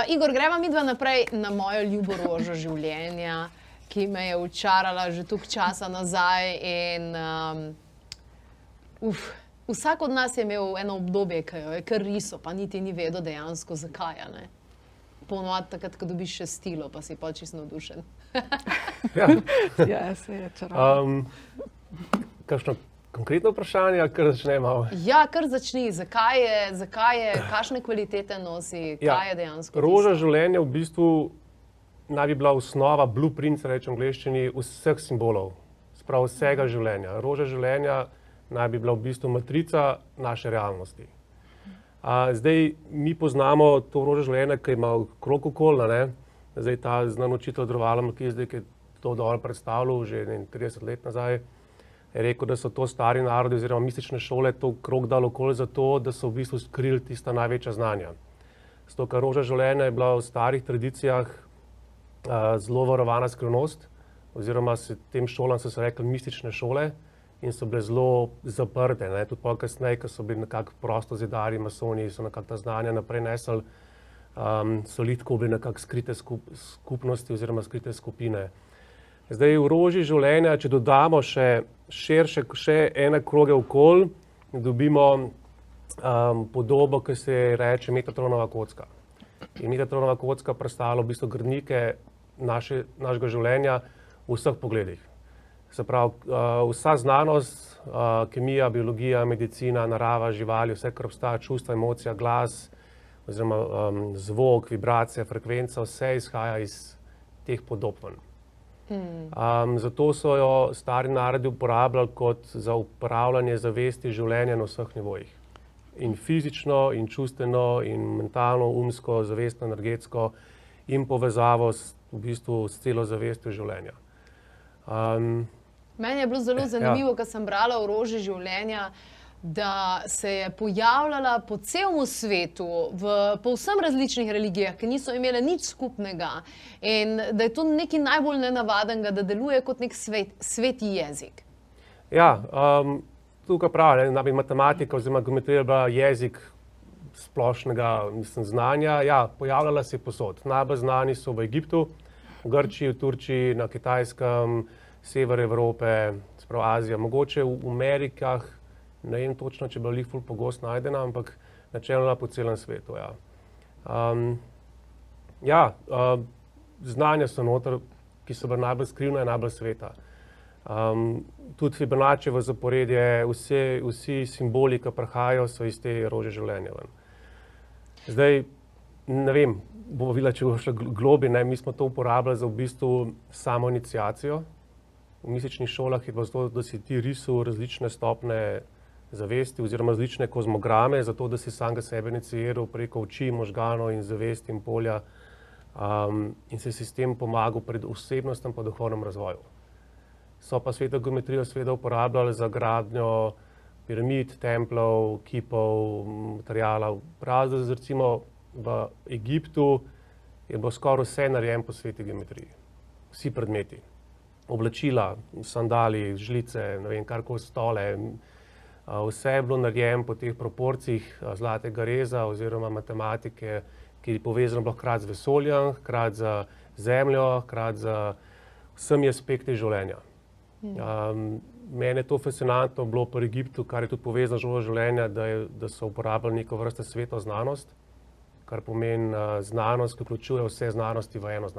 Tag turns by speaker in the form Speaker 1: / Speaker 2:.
Speaker 1: Igor, greva midva naprej na mojo ljubo rožo življenja, ki me je učarala že toliko časa nazaj in vsak od nas je imel eno obdobje, ki jo je kar risal, pa niti ni vedel dejansko zakaj, ne. Ponovadi takrat, ko dobiš še stilo, pa si pa čisto navdušen.
Speaker 2: Ja, se je čarovno.
Speaker 3: Kakšno konkretno vprašanje, ali kar začnemo?
Speaker 1: Ja, kar začni. Zakaj je, kakšne kvalitete nosi, kaj je dejansko
Speaker 3: Roža
Speaker 1: tisto?
Speaker 3: življenja v bistvu naj bi bila osnova, blueprint, se reče v angleščini, vseh simbolov, sprav vsega življenja. Roža življenja naj bi bila v bistvu matrica naše realnosti. Zdaj, mi poznamo to rožo življenja, ki ima krog okoli, ne? Zdaj ta znan učitelj Drvala Markiz, ki je to dol predstavljal že 30 let nazaj, je rekel, da so to stari narodi oziroma mistične šole to krog dal okoli zato, da so v bistvu skrili tista največja znanja. Zato, ker roža življenja je bila v starih tradicijah zelo varovana skrivnost, oziroma tem šolam so se rekli mistične šole in so bile zelo zaprte, ne. Tudi pol kasneje, ko so bili nekako prostozidarji, masoni, so nekako ta znanja naprej nesli, so tako bili nekako skrite skupnosti oziroma skrite skupine. Zdaj v roži življenja, če dodamo še ene kroge okoli, dobimo podobo, ki se reče Metatronova kocka. In Metatronova kocka predstavlja v bistvu gradnike našega življenja v vseh pogledih. Se pravi, vsa znanost, kemija, biologija, medicina, narava, živali, vse, kar obstaja, čustva, emocija, glas, oziroma zvok, vibracija, frekvenca, vse izhaja iz teh podob ven. Zato so jo stari narodi uporabljali kot za upravljanje zavesti življenja na vseh nivojih. In fizično, in čustveno, in mentalno, umsko, zavestno, energetsko in povezavo v bistvu s celo zavestjo življenja.
Speaker 1: Meni je bilo zelo zanimivo, ko sem brala o roži življenja, da se je pojavljala po celem svetu, v povsem različnih religijah, ki niso imele nič skupnega. In da je to nekaj najbolj nenavadnega, da deluje kot nek sveti jezik.
Speaker 3: Ja, tukaj pravi, matematika oziroma geometrija je bila jezik splošnega znanja. Ja, pojavljala se je povsod. Najbolj znani so v Egiptu, v Grčiji, v Turčiji, na Kitajskem, sever Evrope, sprav Azija. Mogoče v Amerikah, ne vem točno, če je bila ful pogosto najdena, ampak načeloma po celem svetu, ja. Znanja so noter, ki so bila najbolj skrivna in najbolj sveta. Tudi Fibonaccijevo zaporedje, vsi simboli, ki prihajajo, so iz te rože življenja ven. Zdaj, ne vem, bomo videla, če bo šla globlje, ne, mi smo to uporabljali za v bistvu samo iniciacijo. V mističnih šolah je bilo zato, da si ti risal različne stopnje zavesti oziroma različne kozmograme, zato da si samega sebe iniciiral preko oči, možganov in zavesti in polja in se s tem pomagal pred osebnostnim pa duhovnem razvoju. So pa sveto geometrijo seveda uporabljali za gradnjo piramid, templov, kipov, materialov. Prav, recimo v Egiptu je bilo skoraj vse narejeno po sveti geometriji. Vsi predmeti. Oblačila, sandali, žlice, ne vem, karkoli stole. Vse je bilo narejeno po teh proporcijah zlatega reza oziroma matematike, ki je povezano bilo hkrati z vesoljem, hkrati z zemljo, hkrati z vsemi aspekti življenja. Meni je to fascinantno bilo pri Egiptu, kar je tudi povezano z rožo življenja, da so uporabljali neko vrsto sveto znanost, kar pomeni znanost, ki vključuje vse znanosti v eno znanost.